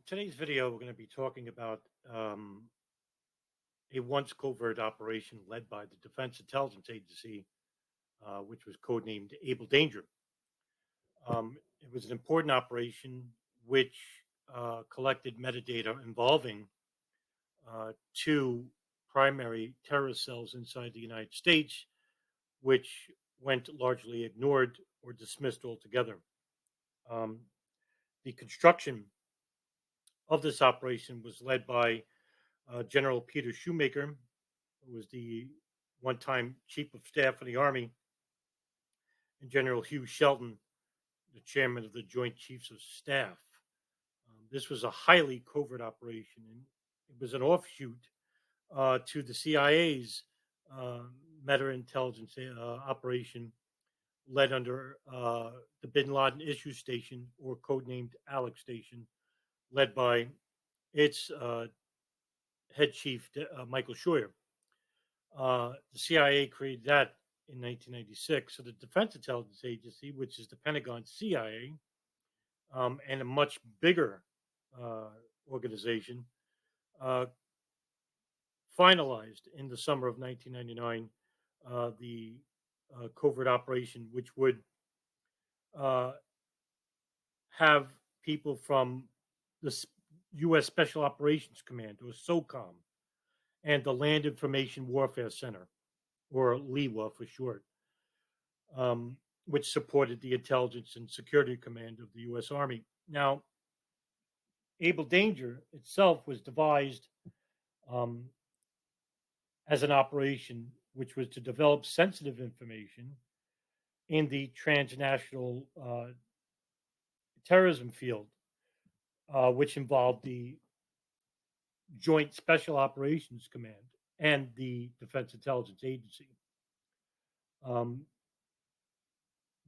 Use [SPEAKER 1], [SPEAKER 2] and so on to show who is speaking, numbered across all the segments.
[SPEAKER 1] Today's video, we're going to be talking about a once covert operation led by the Defense Intelligence Agency, which was codenamed Able Danger. It was an important operation which collected metadata involving two primary terrorist cells inside the United States, which went largely ignored or dismissed altogether. Um, the construction of this operation was led by General Peter Schoomaker, who was the one time Chief of Staff of the Army, and General Hugh Shelton, the chairman of the Joint Chiefs of Staff. This was a highly covert operation, and it was an offshoot to the CIA's uh, meta intelligence operation led under the Bin Laden Issue Station, or codenamed Alex Station, led by its head chief, Michael Scheuer. The CIA created that in 1996. So the Defense Intelligence Agency, which is the Pentagon CIA, and a much bigger uh, organization, uh, finalized in the summer of 1999 the covert operation, which would uh, have people from the U.S. Special Operations Command, or SOCOM, and the Land Information Warfare Center, or LIWA for short, um, which supported the Intelligence and Security Command of the U.S. Army. Now, Able Danger itself was devised um, as an operation which was to develop sensitive information in the transnational terrorism field, which involved the Joint Special Operations Command and the Defense Intelligence Agency. Um,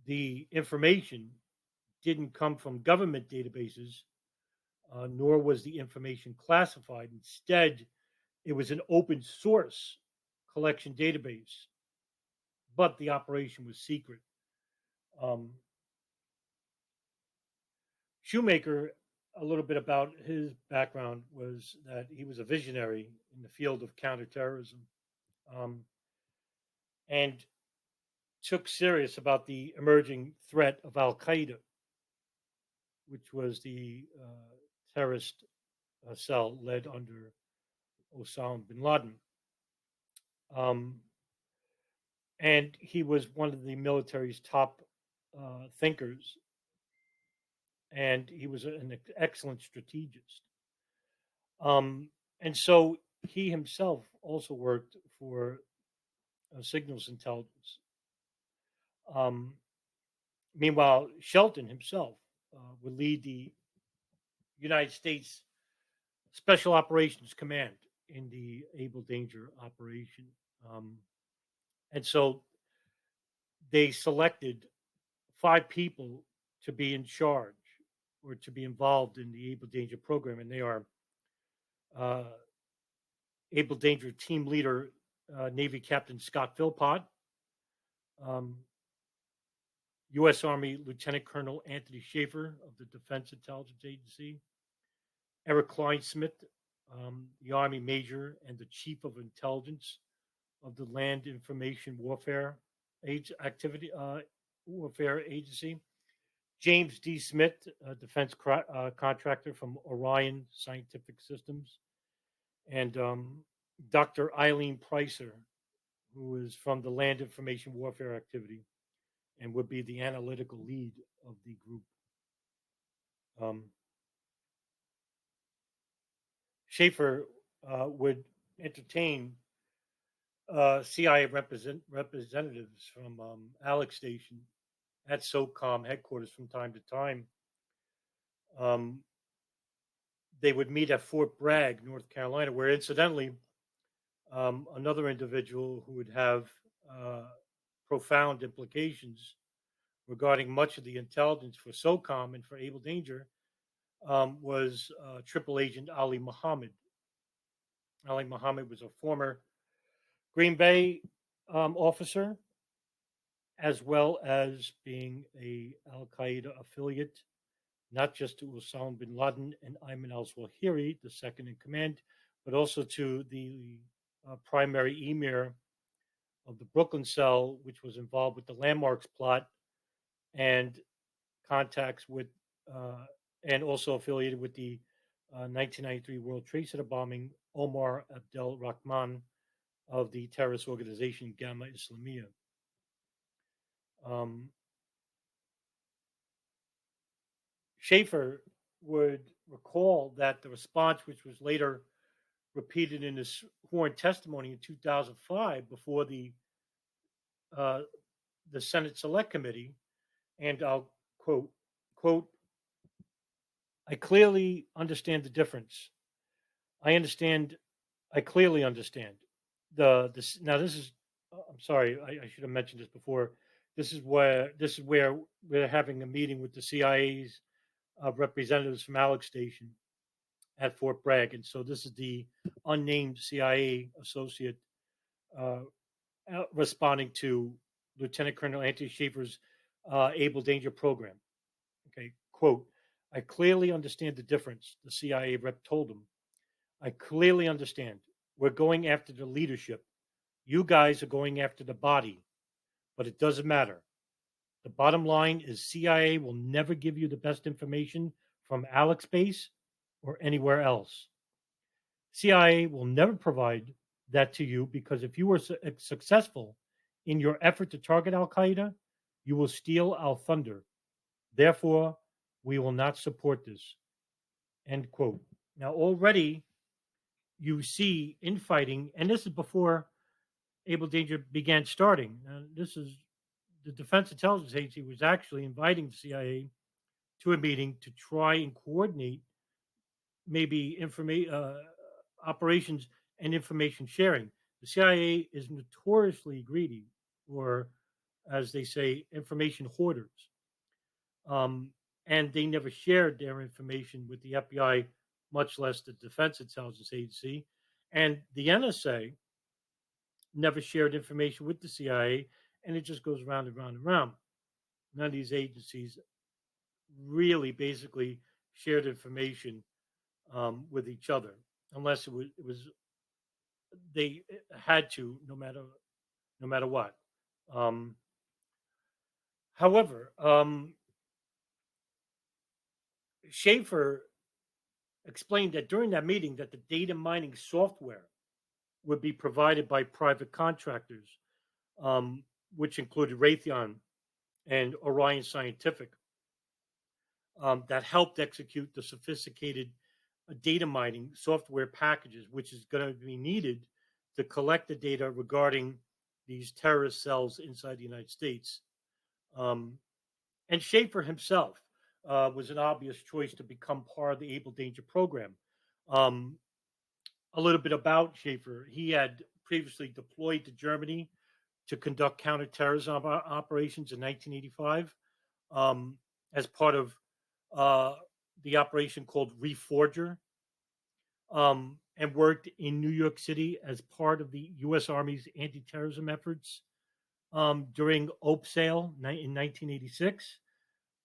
[SPEAKER 1] the information didn't come from government databases, nor was the information classified. Instead, it was an open source collection database, but the operation was secret. Um, Schoomaker, a little bit about his background was that he was a visionary in the field of counterterrorism, um, and took serious about the emerging threat of Al Qaeda, which was the terrorist cell led under Osama bin Laden. Um, and he was one of the military's top thinkers, and he was an excellent strategist. And so he himself also worked for signals intelligence. Um, Meanwhile, Shelton himself would lead the United States Special Operations Command in the Able Danger operation. Um, and so they selected five people to be in charge or to be involved in the Able Danger program, and they are uh, Able Danger team leader Navy Captain Scott Philpott, um, U.S. Army Lieutenant Colonel Anthony Shaffer of the Defense Intelligence Agency, Eric Kleinsmith, the Army Major and the Chief of Intelligence of the Land Information Warfare Agency, James D. Smith, a defense contractor from Orion Scientific Systems, and Dr. Eileen Pricer, who is from the Land Information Warfare Activity and would be the analytical lead of the group. Um, Schaefer would entertain CIA representatives from Alex Station at SOCOM headquarters from time to time. Um, they would meet at Fort Bragg, North Carolina, where incidentally, another individual who would have uh, profound implications regarding much of the intelligence for SOCOM and for Able Danger was Triple Agent Ali Muhammad. Ali Muhammad was a former Green Bay officer, as well as being a Al Qaeda affiliate not just to Osama bin Laden and Ayman al-Zawahiri, the second in command, but also to the primary emir of the Brooklyn cell, which was involved with the landmarks plot and contacts with, uh, and also affiliated with the 1993 World Trade Center bombing, Omar Abdel Rahman of the terrorist organization Gamma Islamiyah. Um, Schaffer would recall that the response, which was later repeated in his sworn testimony in 2005 before uh, the Senate Select Committee, and I'll quote, I clearly understand the difference. I understand. I clearly understand this. Now, this is. I'm sorry. I should have mentioned this before. This is where we're having a meeting with the CIA's representatives from Alex Station at Fort Bragg, and so this is the unnamed CIA associate uh, responding to Lieutenant Colonel Anthony Schaefer's Able Danger program. Okay, quote, I clearly understand the difference, the CIA rep told him. I clearly understand. We're going after the leadership. You guys are going after the body, but it doesn't matter. The bottom line is CIA will never give you the best information from Alex Base or anywhere else. CIA will never provide that to you because if you were successful in your effort to target Al Qaeda, you will steal our thunder. Therefore, we will not support this. End quote. Now, already you see infighting, and this is before Able Danger began starting. This is the Defense Intelligence Agency was actually inviting the CIA to a meeting to try and coordinate maybe information operations and information sharing. The CIA is notoriously greedy, or as they say, information hoarders. Um, and they never shared their information with the FBI, much less the Defense Intelligence Agency. And the NSA never shared information with the CIA, and it just goes round and round and round. None of these agencies really basically shared information with each other, unless it was they had to, no matter what. Um, however, Schaefer explained that during that meeting that the data mining software would be provided by private contractors, um, which included Raytheon and Orion Scientific, that helped execute the sophisticated data mining software packages, which is going to be needed to collect the data regarding these terrorist cells inside the United States. Um, and Schaefer himself was an obvious choice to become part of the Able Danger program. Um, a little bit about Schaefer. He had previously deployed to Germany to conduct counterterrorism operations in 1985 as part of uh, the operation called Reforger, and worked in New York City as part of the U.S. Army's anti-terrorism efforts during OPE sale in 1986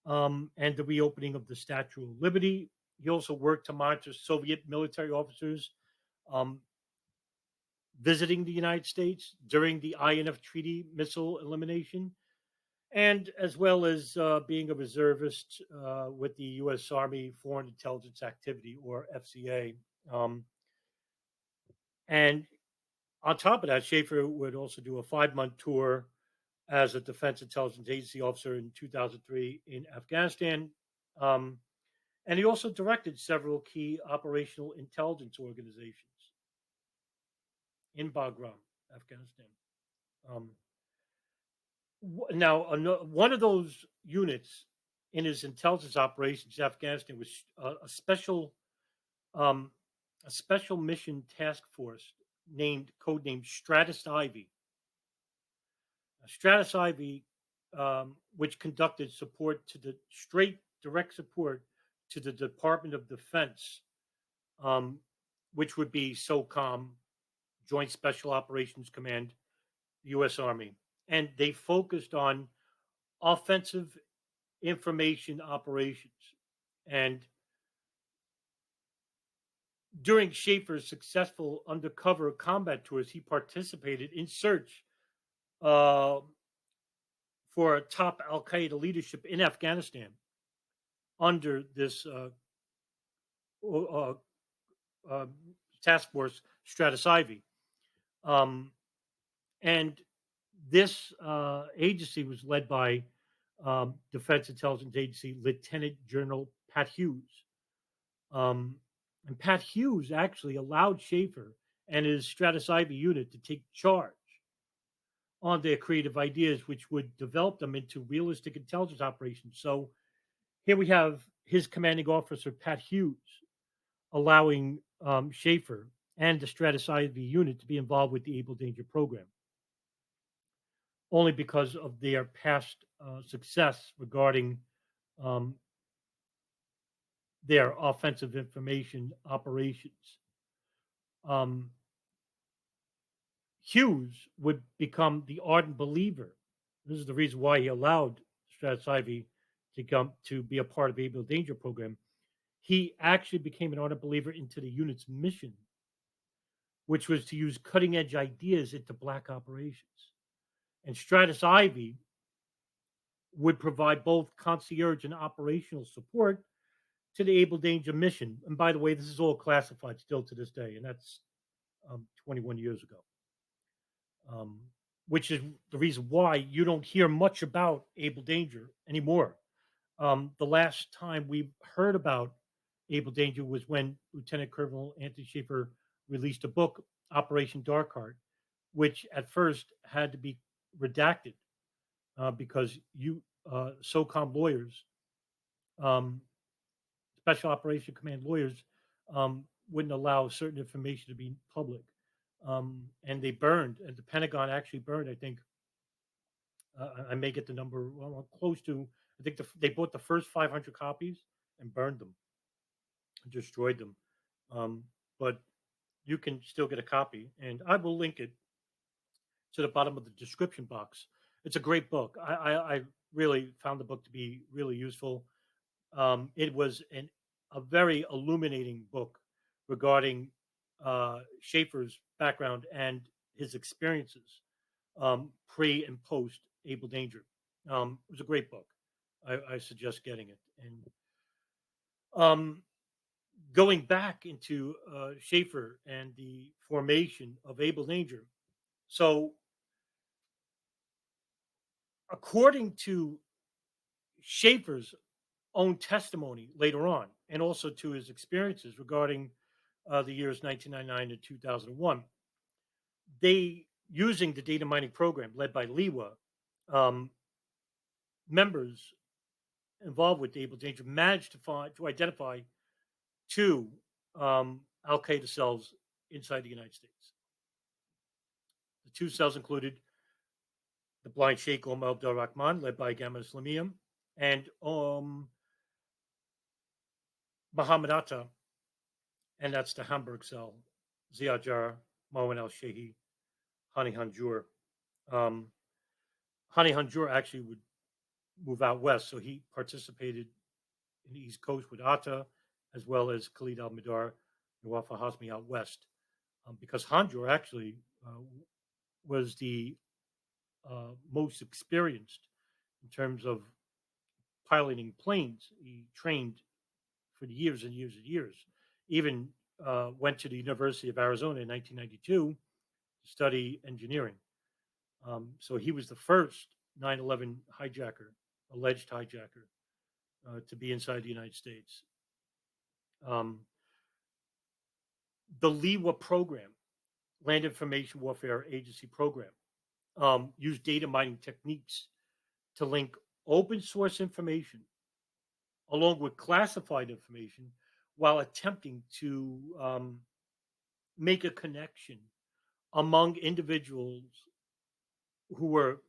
[SPEAKER 1] and the reopening of the Statue of Liberty. He also worked to monitor Soviet military officers um, visiting the United States during the INF Treaty missile elimination, and as well as being a reservist with the U.S. Army Foreign Intelligence Activity, or FCA. And on top of that, Schaefer would also do a 5-month tour as a Defense Intelligence Agency officer in 2003 in Afghanistan. Um, and he also directed several key operational intelligence organizations in Bagram, Afghanistan. Um, now, one of those units in his intelligence operations in Afghanistan was um, a special mission task force codenamed Stratus Ivy. Stratus Ivy, which conducted support to the straight direct support to the Department of Defense, um, which would be SOCOM, Joint Special Operations Command, U.S. Army, and they focused on offensive information operations. And during Schaffer's successful undercover combat tours, he participated in search uh, for top Al Qaeda leadership in Afghanistan under this uh, uh, task force Stratus Ivy. Um, and this agency was led by Defense Intelligence Agency Lieutenant General Pat Hughes. Um, and Pat Hughes actually allowed Schaffer and his Stratus Ivy unit to take charge on their creative ideas, which would develop them into realistic intelligence operations. So here we have his commanding officer, Pat Hughes, allowing Schaffer and the Stratus Ivy unit to be involved with the Able Danger program, only because of their past success regarding um, their offensive information operations. Um, Hughes would become the ardent believer. This is the reason why he allowed Stratus Ivy to come to be a part of the Able Danger program. He actually became an ardent believer into the unit's mission, which was to use cutting edge ideas into black operations. And Stratus Ivy would provide both concierge and operational support to the Able Danger mission. And by the way, this is all classified still to this day, and that's 21 years ago. Um, which is the reason why you don't hear much about Able Danger anymore. The last time we heard about Able Danger was when Lieutenant Colonel Anthony Schaffer released a book, Operation Dark Heart, which at first had to be redacted because SOCOM lawyers, um, Special Operation Command lawyers, wouldn't allow certain information to be public. And they burned, and the Pentagon actually burned, I think, I may get the number well, close to, I think they bought the first 500 copies and burned them, destroyed them. But you can still get a copy, and I will link it to the bottom of the description box. It's a great book. I really found the book to be really useful. It was a very illuminating book regarding Schaefer's background and his experiences pre and post Able Danger. It was a great book. I suggest getting it. And um, going back into Schaefer and the formation of Able Danger. So, according to Schaefer's own testimony later on, and also to his experiences regarding the years 1999 to 2001, they, using the data mining program led by Lewa, um, members involved with the Able Danger managed to identify two Al Qaeda cells inside the United States. The two cells included the blind Sheikh Omar Abdul Rahman, led by Gamma Islamiyah, and Mohammed Atta, and that's the Hamburg Cell, Ziad Jarrah, Marwan al-Shehhi, Hani Hanjour. Um, Hani Hanjour actually would move out west, so he participated in the East Coast with Atta, as well as Khalid al-Midar and Wafa Hasmi out west. Because Hanjour actually was the most experienced in terms of piloting planes. He trained for years and years and years. Even went to the University of Arizona in 1992 to study engineering. So he was the first 9/11 hijacker, alleged hijacker, to be inside the United States. Um, the LIWA program, Land Information Warfare Agency program, used data mining techniques to link open source information along with classified information while attempting to make a connection among individuals who were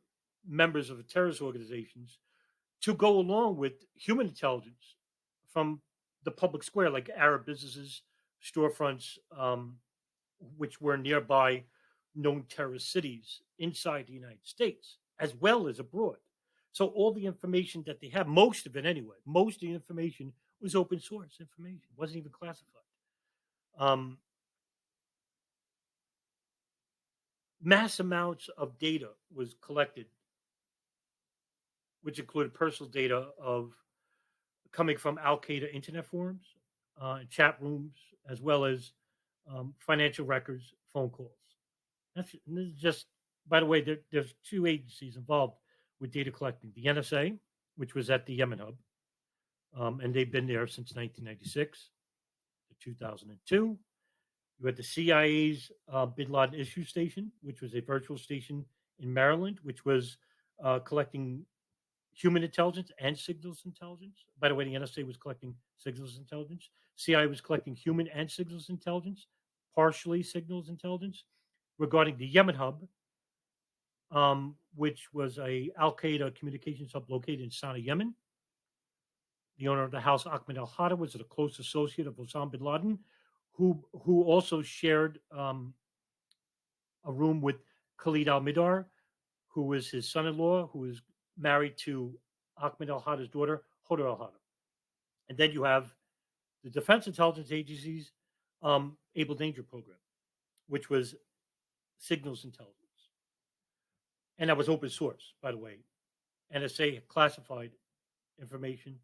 [SPEAKER 1] members of terrorist organizations to go along with human intelligence from the public square, like Arab businesses, storefronts, which were nearby known terrorist cities inside the United States, as well as abroad. So all the information that they have, most of it anyway, most of the information was open source information. It wasn't even classified. Um, Mass amounts of data was collected, which included personal data of coming from Al Qaeda internet forums, chat rooms, as well as financial records, phone calls. This is just, by the way, there's two agencies involved with data collecting: the NSA, which was at the Yemen hub, and they've been there since 1996 to 2002. You had the CIA's Bin Laden Issue Station, which was a virtual station in Maryland, which was collecting human intelligence and signals intelligence. By the way, the NSA was collecting signals intelligence. CIA was collecting human and signals intelligence, partially signals intelligence regarding the Yemen hub, which was a Al Qaeda communications hub located in Sana'a, Yemen. The owner of the house, Ahmed al-Hatta, was a close associate of Osama bin Laden, who also shared a room with Khalid al-Midar, who was his son-in-law, who was married to Ahmed al-Hatta's daughter, Hodor al-Hatta. And then you have the Defense Intelligence Agency's Able Danger Program, which was signals intelligence. And that was open source, by the way. NSA classified information,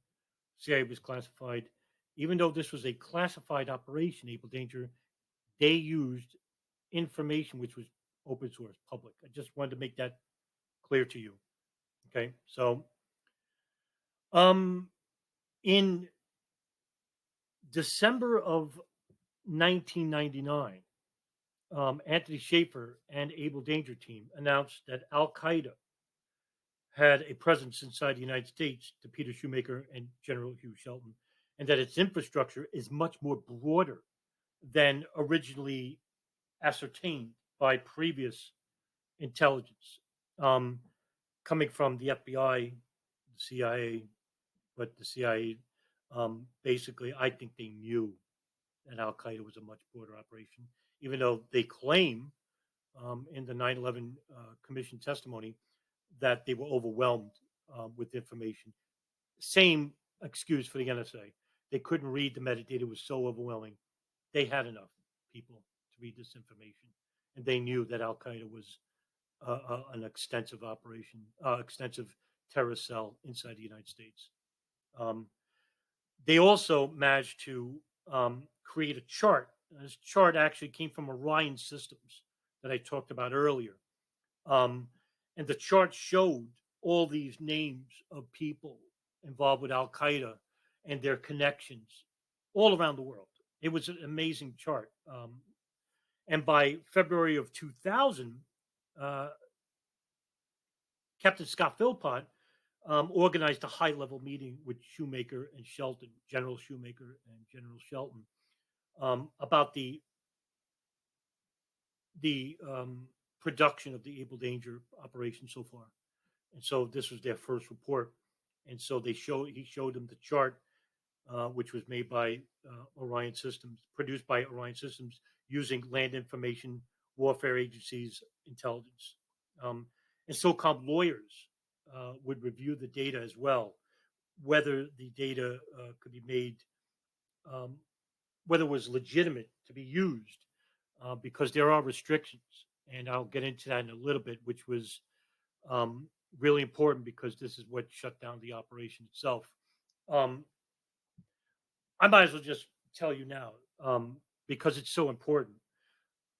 [SPEAKER 1] CIA was classified. Even though this was a classified operation, Able Danger, they used information which was open source, public. I just wanted to make that clear to you. Okay, so in December of 1999, Anthony Shaffer and Able Danger team announced that Al Qaeda had a presence inside the United States to Peter Schoomaker and General Hugh Shelton, and that its infrastructure is much more broader than originally ascertained by previous intelligence, coming from the FBI, the CIA, but the CIA basically, I think they knew that Al Qaeda was a much broader operation, even though they claim in the 9/11 Commission testimony that they were overwhelmed with information. Same excuse for the NSA. They couldn't read the metadata; it was so overwhelming. They had enough people to read this information, and they knew that Al Qaeda was an extensive operation, extensive terrorist cell inside the United States. Um, they also managed to create a chart. This chart actually came from Orion Systems that I talked about earlier. And the chart showed all these names of people involved with Al Qaeda and their connections all around the world. It was an amazing chart. And by February of 2000, uh, Captain Scott Philpott organized a high level meeting with Schoomaker and Shelton, General Schoomaker and General Shelton, about the production of the Able Danger operation so far. And so this was their first report. And so he showed them the chart, which was made by Orion Systems, produced by Orion Systems using Land Information Warfare Agency's intelligence. And SOCOM lawyers would review the data as well, whether the data could be made, whether it was legitimate to be used, because there are restrictions. And I'll get into that in a little bit, which was really important because this is what shut down the operation itself. Um, I might as well just tell you now, because it's so important.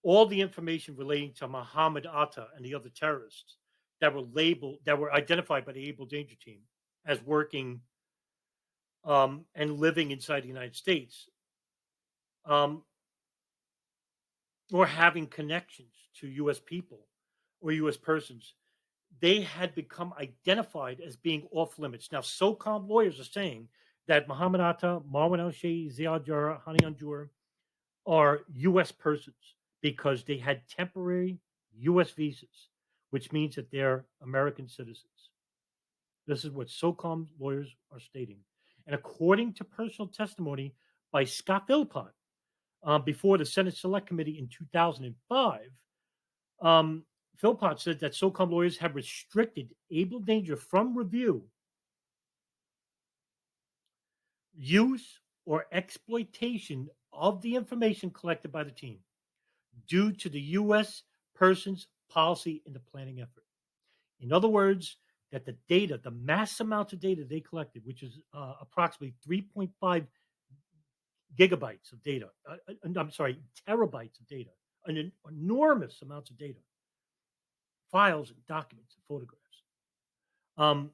[SPEAKER 1] All the information relating to Mohammed Atta and the other terrorists that were identified by the Able Danger Team as working and living inside the United States, um, or having connections to U.S. people or U.S. persons, they had become identified as being off limits. Now, SOCOM lawyers are saying that Mohammed Atta, Marwan al-Shehhi, Ziad Jarrah, Hani Anjur are U.S. persons because they had temporary U.S. visas, which means that they're American citizens. This is what SOCOM lawyers are stating. And according to personal testimony by Scott Philpott before the Senate Select Committee in 2005, Philpott said that SOCOM lawyers have restricted Able Danger from review use or exploitation of the information collected by the team due to the U.S. Persons Policy in the planning effort. In other words, that the data, the mass amounts of data they collected, which is approximately 3.5 gigabytes of data, I'm sorry, terabytes of data, an enormous amounts of data, files and documents and photographs, um,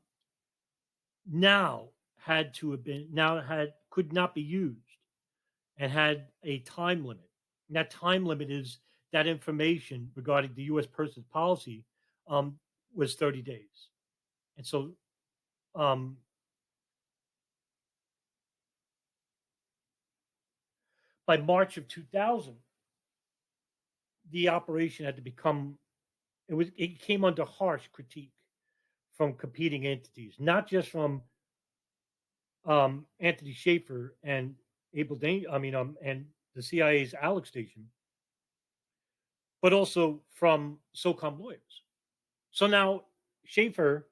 [SPEAKER 1] now had to have been, now had, could not be used and had a time limit. And that time limit is that information regarding the U.S. Persons Policy um, was 30 days. And so um, by March of 2000, the operation had to become, it came under harsh critique from competing entities, not just from Anthony Shaffer and and the CIA's Alex station, but also from SOCOM lawyers. So now Shaffer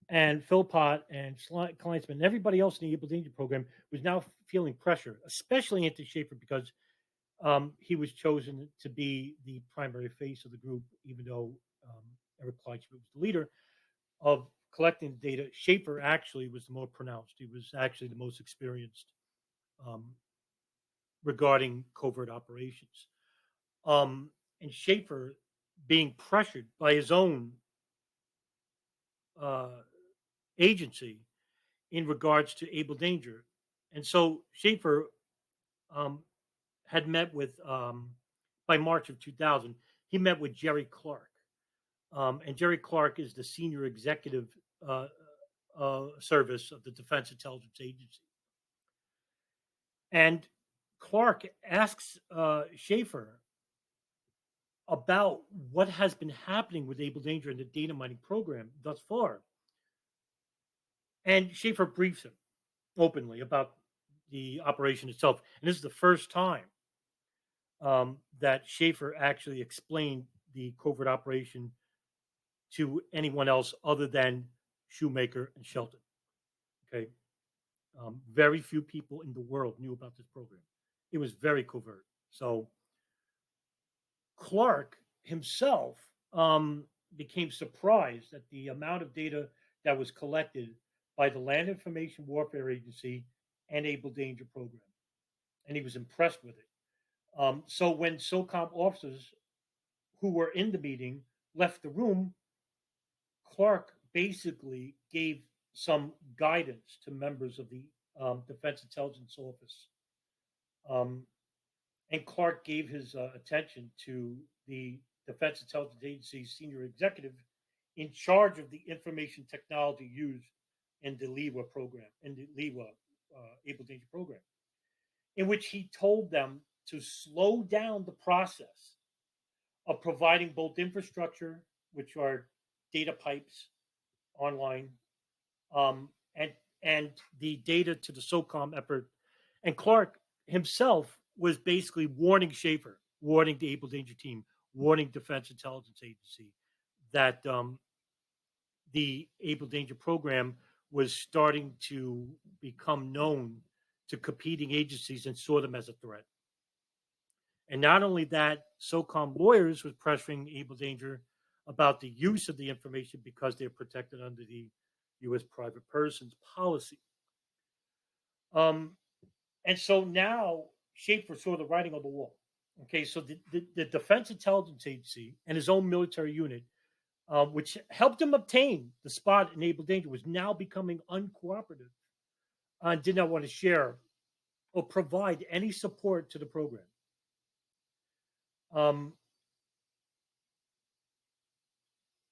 [SPEAKER 1] and Philpott and Kleinsman and everybody else in the Able Danger program was now feeling pressure, especially Anthony Shaffer, because he was chosen to be the primary face of the group, even though Eric Kleinsman was the leader of collecting data. Shaffer actually was the more pronounced. He was actually the most experienced um, regarding covert operations. Um, and Shaffer being pressured by his own uh, agency in regards to Able Danger. And so Shaffer um, had met with, by March of 2000, he met with Jerry Clark. And Jerry Clark is the senior executive service of the Defense Intelligence Agency. And Clark asks Shaffer about what has been happening with Able Danger and the data mining program thus far. And Shaffer briefs him openly about the operation itself. And this is the first time that Shaffer actually explained the covert operation to anyone else other than Schoomaker and Shelton. Okay. Very few people in the world knew about this program. It was very covert. So Clark himself became surprised at the amount of data that was collected by the Land Information Warfare Agency and Able Danger program. And he was impressed with it. So when SOCOM officers who were in the meeting left the room, Clark basically gave some guidance to members of the Defense Intelligence Office. And Clark gave his attention to the Defense Intelligence Agency's senior executive in charge of the information technology used in the LEWA program, in the LEWA Able Danger program, in which he told them to slow down the process of providing both infrastructure, which are data pipes online, um, and and the data to the SOCOM effort. And Clark himself was basically warning Shaffer, warning the Able Danger team, warning Defense Intelligence Agency that the Able Danger program was starting to become known to competing agencies and saw them as a threat. And not only that, SOCOM lawyers was pressuring Able Danger about the use of the information because they're protected under the U.S. Private Persons Policy. And so now Schaefer saw the writing on the wall. Okay, so the Defense Intelligence Agency and his own military unit, which helped him obtain the spot in Able Danger, was now becoming uncooperative and did not want to share or provide any support to the program. Um,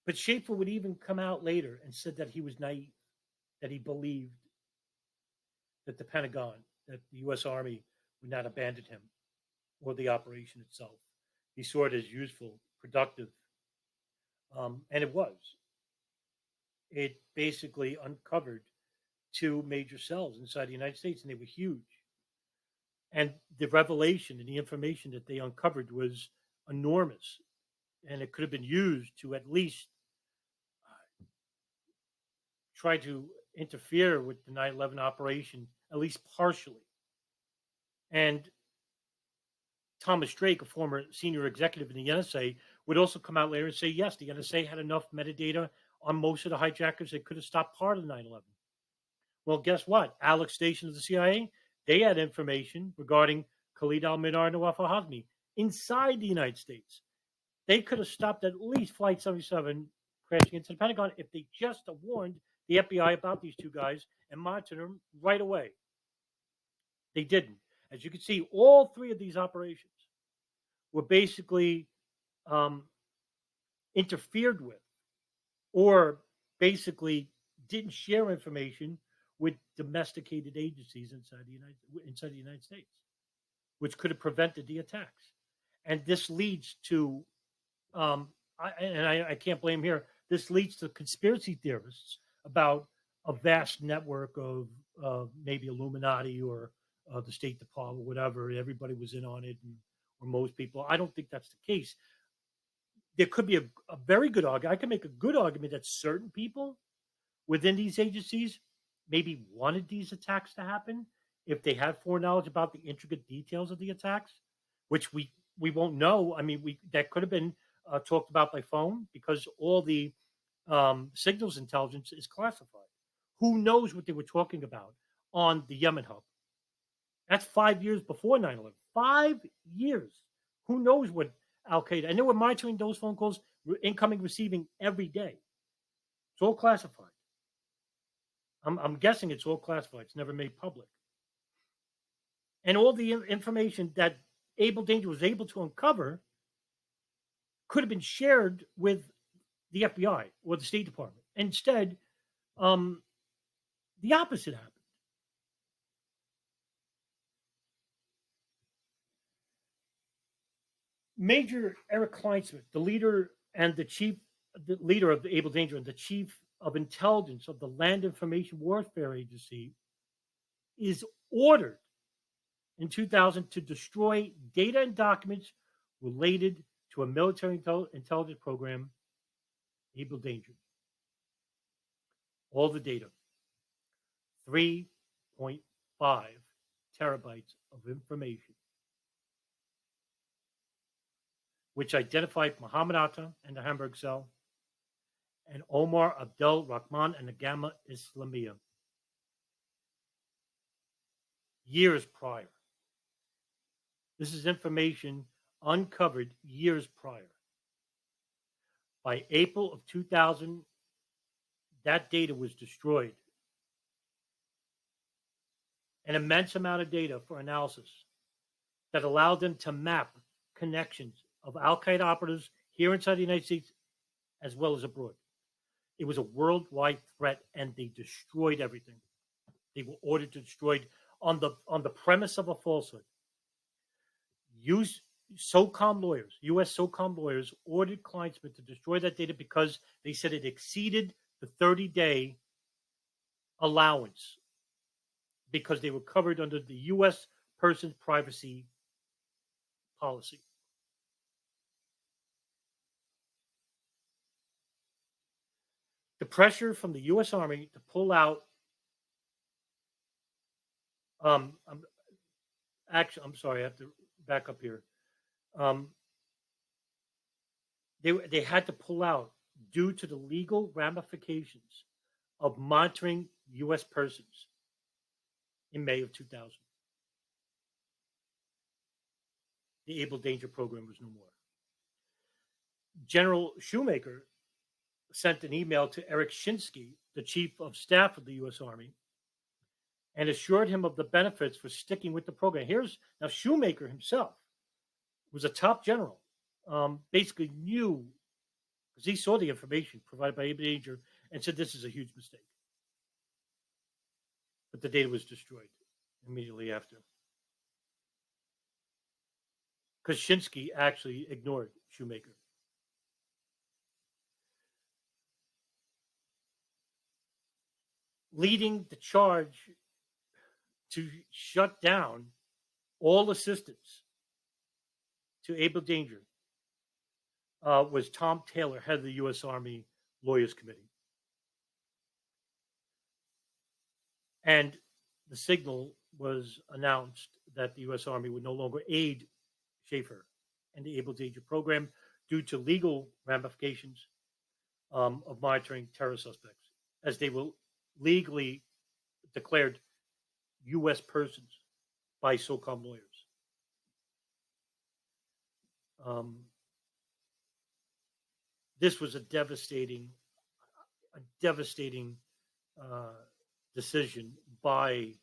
[SPEAKER 1] but Schaefer would even come out later and said that he was naive, that he believed that the Pentagon, that the U.S. Army would not abandon him or the operation itself. He saw it as useful, productive, and it was. It basically uncovered two major cells inside the United States, and they were huge. And the revelation and the information that they uncovered was enormous, and it could have been used to at least try to interfere with the 9/11 operation at least partially. And Thomas Drake, a former senior executive in the NSA, would also come out later and say, yes, the NSA had enough metadata on most of the hijackers that could have stopped part of 9/11. Well, guess what? Alex Station of the CIA, they had information regarding Khalid al-Minar and Nawaf al-Hazmi inside the United States. They could have stopped at least Flight 77 crashing into the Pentagon if they just warned the FBI about these two guys and monitored them right away. They didn't. As you can see, all three of these operations were basically interfered with, or basically didn't share information with domesticated agencies inside the United States, which could have prevented the attacks. And this leads to, I can't blame here. This leads to conspiracy theorists about a vast network of maybe Illuminati or the State Department, whatever. Everybody was in on it, or most people. I don't think that's the case. There could be a very good argument. I can make a good argument that certain people within these agencies maybe wanted these attacks to happen if they had foreknowledge about the intricate details of the attacks, which we won't know. I mean, that could have been talked about by phone because all the signals intelligence is classified. Who knows what they were talking about on the Yemen hub? That's 5 years before 9/11. 5 years. Who knows what Al Qaeda? And they were monitoring those phone calls, incoming, receiving every day. It's all classified. I'm guessing it's all classified. It's never made public. And all the information that Able Danger was able to uncover could have been shared with the FBI or the State Department. Instead, the opposite happened. Major Eric Kleinsmith, the leader of the Able Danger and the chief of intelligence of the Land Information Warfare Agency, is ordered in 2000 to destroy data and documents related to a military intelligence program, Able Danger. All the data, 3.5 terabytes of information, which identified Mohammed Atta and the Hamburg Cell, and Omar Abdel Rahman and the Gamma Islamiyah. Years prior. This is information uncovered years prior. By April of 2000, that data was destroyed. An immense amount of data for analysis that allowed them to map connections of Al-Qaeda operatives here inside the United States as well as abroad. It was a worldwide threat, and they destroyed everything. They were ordered to destroy on the premise of a falsehood. U.S. SOCOM lawyers ordered Kleinsmith to destroy that data because they said it exceeded the 30-day allowance because they were covered under the U.S. Persons Privacy Policy. The pressure from the U.S. Army to pull out. I'm sorry, I have to back up here. They had to pull out due to the legal ramifications of monitoring U.S. persons in May of 2000. The Able Danger program was no more. General Schoomaker sent an email to Eric Shinsky, the chief of staff of the U.S. Army, and assured him of the benefits for sticking with the program. Now Schoomaker himself was a top general, basically knew, because he saw the information provided by Able Danger and said this is a huge mistake. But the data was destroyed immediately after. Because Shinsky actually ignored Schoomaker. Leading the charge to shut down all assistance to Able Danger was Tom Taylor, head of the U.S. Army Lawyers Committee. And the signal was announced that the U.S. Army would no longer aid Schaffer and the Able Danger program due to legal ramifications of monitoring terror suspects, as they were legally declared U.S. persons by SOCOM lawyers. This was a devastating decision by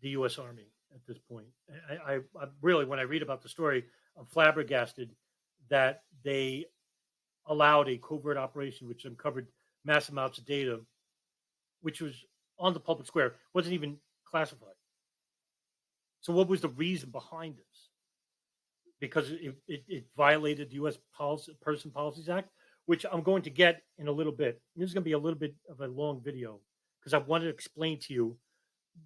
[SPEAKER 1] the U.S. Army at this point. I really, when I read about the story, I'm flabbergasted that they allowed a covert operation which uncovered mass amounts of data, which was on the public square, wasn't even classified. So what was the reason behind this? Because it violated the U.S. Persons Policies Act, which I'm going to get in a little bit. This is going to be a little bit of a long video because I wanted to explain to you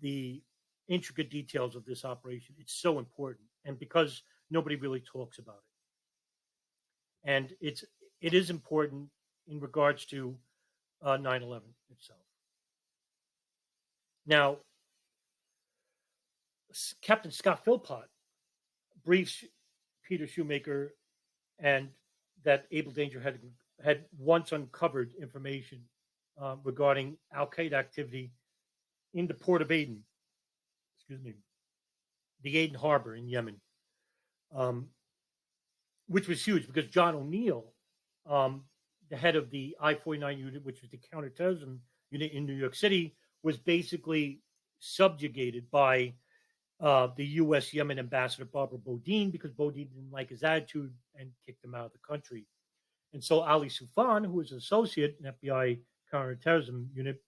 [SPEAKER 1] the intricate details of this operation. It's so important, and because nobody really talks about it, and it is important in regards to 9/11 itself. Now, Captain Scott Philpott briefs Peter Schoomaker and that Able Danger had once uncovered information regarding Al Qaeda activity in the port of Aden, the Aden harbor in Yemen, which was huge because John O'Neill, the head of the I-49 unit, which was the counterterrorism unit in New York City, was basically subjugated by the U.S. Yemen ambassador Barbara Bodine because Bodine didn't like his attitude and kicked him out of the country. And so Ali Soufan, who was an associate in FBI counterterrorism unit,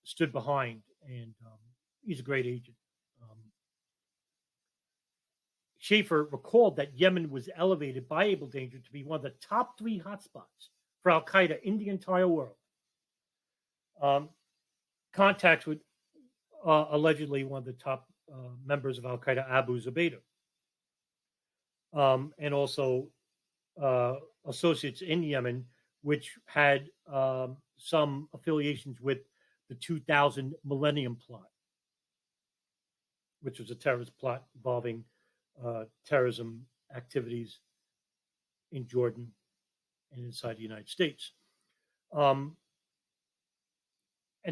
[SPEAKER 1] stood behind, and he's a great agent. Schaffer recalled that Yemen was elevated by Able Danger to be one of the top 3 hotspots for Al Qaeda in the entire world. Contacts with allegedly one of the top members of Al Qaeda, Abu Zubaydah, and also associates in Yemen, which had some affiliations with the 2000 Millennium Plot, which was a terrorist plot involving terrorism activities in Jordan and inside the United States. And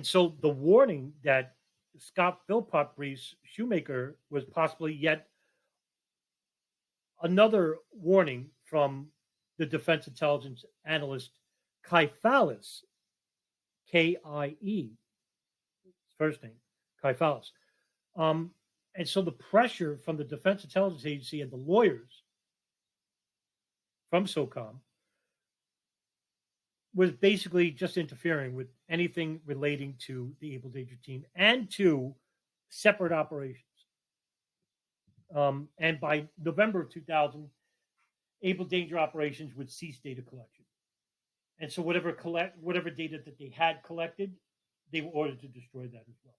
[SPEAKER 1] so the warning that Scott Philpott briefs Schoomaker was possibly yet another warning from the defense intelligence analyst Kaifalis, K-I-E, first name, Kaifalis. And so the pressure from the Defense Intelligence Agency and the lawyers from SOCOM was basically just interfering with anything relating to the Able Danger team and to separate operations. And by November of 2000, Able Danger operations would cease data collection. And so whatever data that they had collected, they were ordered to destroy that as well.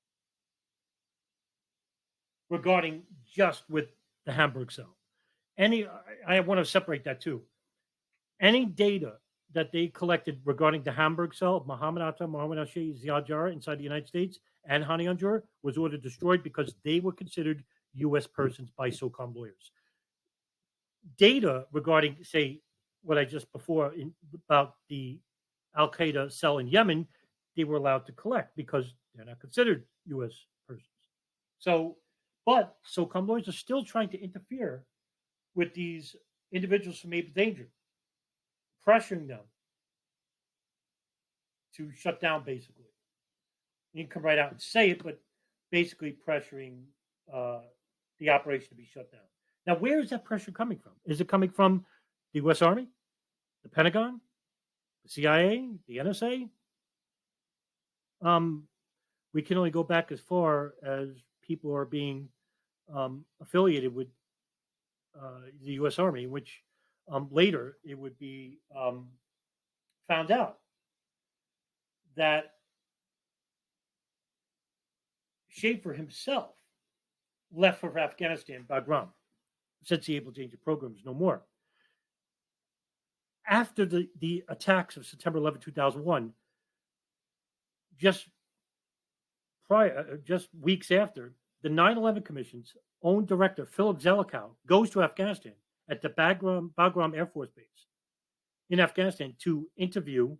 [SPEAKER 1] Regarding just with the Hamburg Cell. I want to separate that too. Any data that they collected regarding the Hamburg Cell, Mohammed Atta, Marwan, al-Shehhi, Ziad Jarrah inside the United States, and Hani Anjur was ordered destroyed because they were considered U.S. persons by SOCOM lawyers. Data regarding, say, what I just before about the Al Qaeda cell in Yemen, they were allowed to collect because they're not considered U.S. persons. So, but SOCOM lawyers are still trying to interfere with these individuals from Able Danger, pressuring them to shut down, basically. You can come right out and say it, but basically pressuring the operation to be shut down. Now, where is that pressure coming from? Is it coming from the U.S. Army, the Pentagon, the CIA, the NSA? We can only go back as far as people are being affiliated with the U.S. Army, which later it would be found out that Schaffer himself left for Afghanistan, Bagram, since the Able Danger program is no more. After the attacks of September 11, 2001, just just weeks after, the 9/11 Commission's own director, Philip Zelikow, goes to Afghanistan at the Bagram Air Force Base in Afghanistan to interview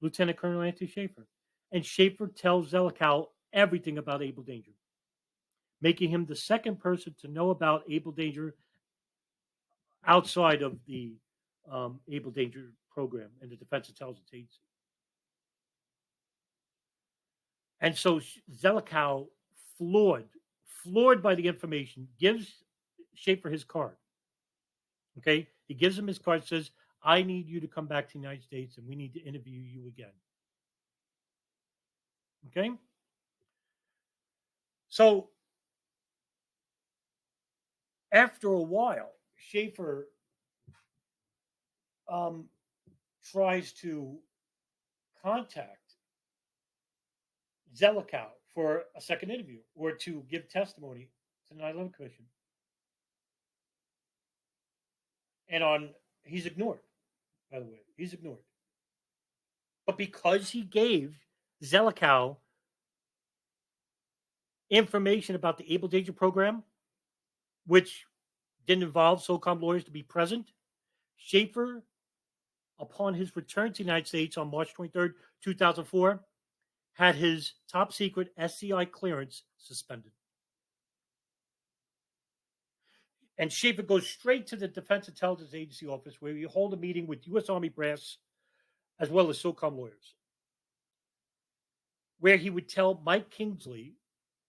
[SPEAKER 1] Lieutenant Colonel Anthony Shaffer. And Shaffer tells Zelikow everything about Able Danger, making him the second person to know about Able Danger outside of the Able Danger program and the Defense Intelligence Agency. And so Zelikow, floored by the information, gives Shaffer his card. Okay, he gives him his card, says, "I need you to come back to the United States, and we need to interview you again." Okay, so after a while, Shaffer tries to contact Zelikow for a second interview or to give testimony to the 9/11 Commission. And he's ignored, by the way. He's ignored. But because he gave Zelikow information about the Able Danger program, which didn't involve SOCOM lawyers to be present, Shaffer, upon his return to the United States on March 23rd, 2004, had his top secret SCI clearance suspended. And Shaffer goes straight to the Defense Intelligence Agency office where he hold a meeting with U.S. Army brass as well as SOCOM lawyers, where he would tell Mike Kingsley,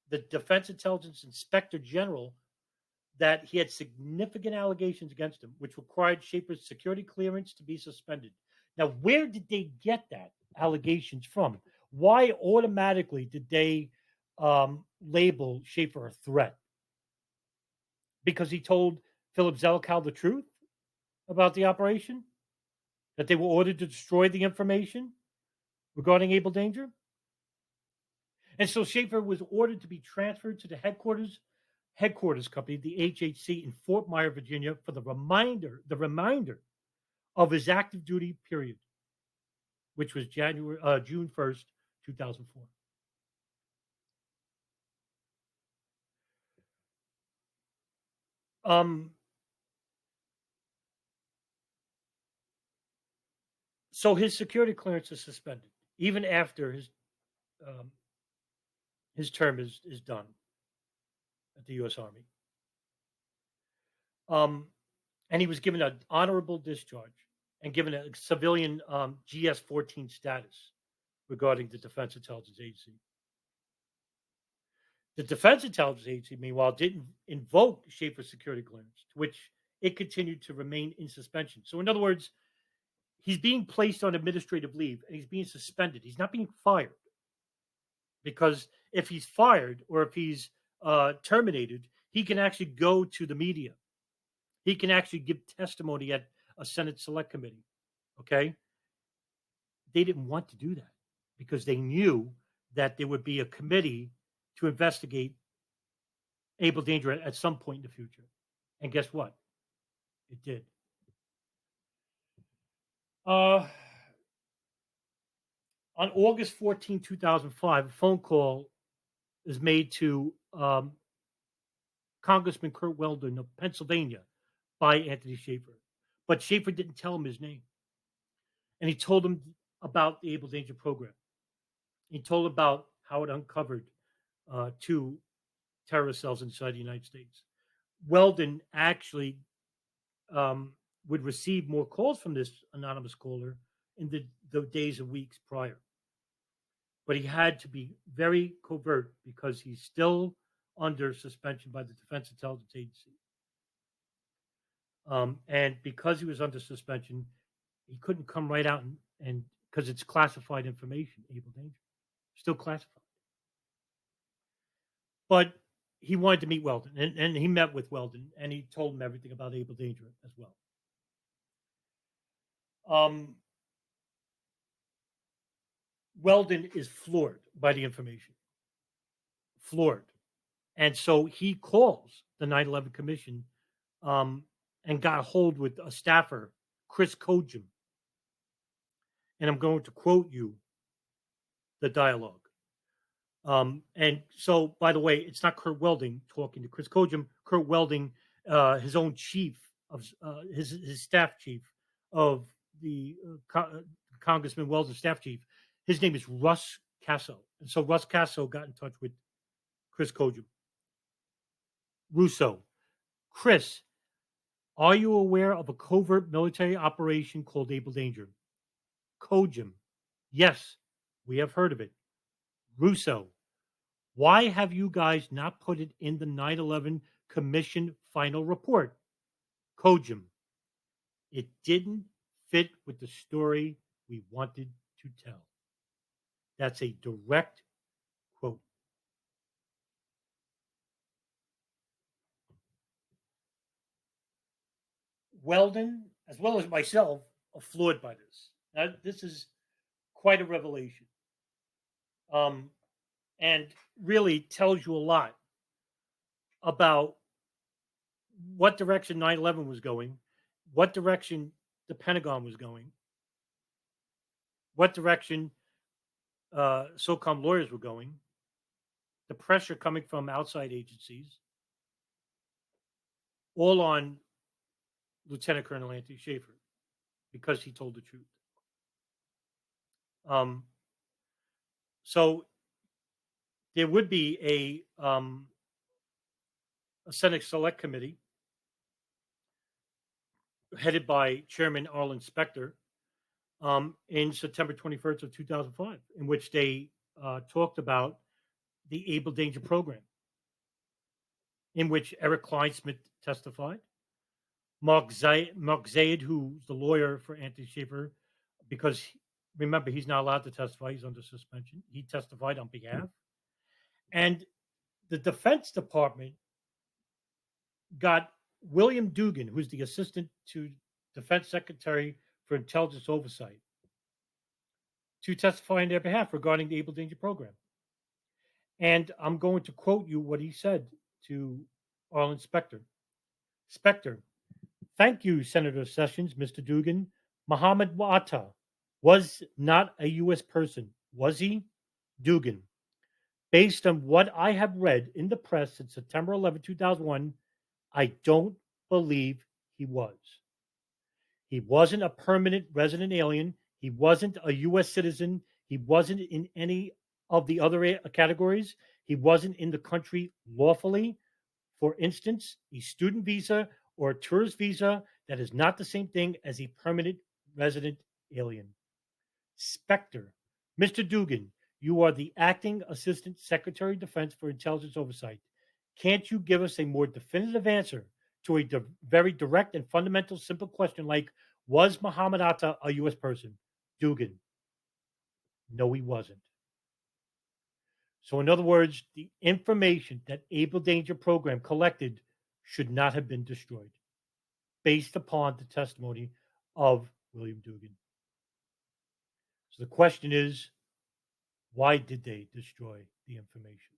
[SPEAKER 1] the Defense Intelligence Inspector General, that he had significant allegations against him, which required Shaffer's security clearance to be suspended. Now, where did they get that allegations from? Why automatically did they label Shaffer a threat? Because he told Philip Zelikow the truth about the operation? That they were ordered to destroy the information regarding Able Danger? And so Shaffer was ordered to be transferred to the headquarters company, the HHC in Fort Myer, Virginia, for the reminder of his active duty period, which was June 1st, 2004. So his security clearance is suspended even after his term is done at the U.S. Army. And he was given an honorable discharge and given a civilian GS-14 status regarding the Defense Intelligence Agency. The Defense Intelligence Agency, meanwhile, didn't invoke Shaffer's security clearance, to which it continued to remain in suspension. So, in other words, he's being placed on administrative leave and he's being suspended. He's not being fired. Because if he's fired or if he's terminated, he can actually go to the media. He can actually give testimony at a Senate Select Committee. Okay? They didn't want to do that because they knew that there would be a committee to investigate Able Danger at some point in the future. And guess what? It did. On August 14, 2005, a phone call is made to Congressman Kurt Weldon of Pennsylvania by Anthony Shaffer. But Shaffer didn't tell him his name. And he told him about the Able Danger program. He told about how it uncovered two terrorist cells inside the United States. Weldon actually would receive more calls from this anonymous caller in the days and weeks prior. But he had to be very covert because he's still under suspension by the Defense Intelligence Agency. And because he was under suspension, he couldn't come right out and because it's classified information, Able Danger, still classified. But he wanted to meet Weldon, and he met with Weldon, and he told him everything about Able Danger as well. Weldon is floored by the information, floored. And so he calls the 9/11 Commission and got a hold with a staffer, Chris Kojum. And I'm going to quote you the dialogue. And so, by the way, it's not Kurt Welding talking to Chris Kojum. Kurt Welding, his own chief of his staff chief of the Congressman Weldon's staff chief. His name is Russ Casso, and so Russ Casso got in touch with Chris Kojum. Russo, Chris, are you aware of a covert military operation called Able Danger? Kojum, yes, we have heard of it. Russo, why have you guys not put it in the 9/11 Commission final report? Kojum, it didn't fit with the story we wanted to tell. That's a direct quote. Weldon, as well as myself, are floored by this. This is quite a revelation, and really tells you a lot about what direction 9/11 was going, what direction the Pentagon was going, what direction SOCOM lawyers were going, the pressure coming from outside agencies, all on Lieutenant Colonel Anthony Shaffer because he told the truth. Um, so there would be a Senate Select Committee headed by Chairman Arlen Specter in September 21st of 2005, in which they talked about the Able Danger program, in which Eric Kleinsmith testified, Mark Zaid, who's the lawyer for Anthony Shaffer, because remember, he's not allowed to testify, he's under suspension. He testified on behalf. And the Defense Department got William Dugan, who's the assistant to Defense Secretary for Intelligence Oversight, to testify on their behalf regarding the Able Danger program. And I'm going to quote you what he said to Arlen Specter. Specter, thank you, Senator Sessions, Mr. Dugan. Mohammed Atta was not a U.S. person, was he? Dugan. Based on what I have read in the press since September 11, 2001, I don't believe he was. He wasn't a permanent resident alien. He wasn't a U.S. citizen. He wasn't in any of the other categories. He wasn't in the country lawfully. For instance, a student visa or a tourist visa, that is not the same thing as a permanent resident alien. Specter, Mr. Dugan, you are the acting Assistant Secretary of Defense for Intelligence Oversight. Can't you give us a more definitive answer to a very direct and fundamental simple question like, was Mohammed Atta a U.S. person? Dugan, no, he wasn't. So, in other words, the information that Able Danger program collected should not have been destroyed based upon the testimony of William Dugan. So the question is, why did they destroy the information?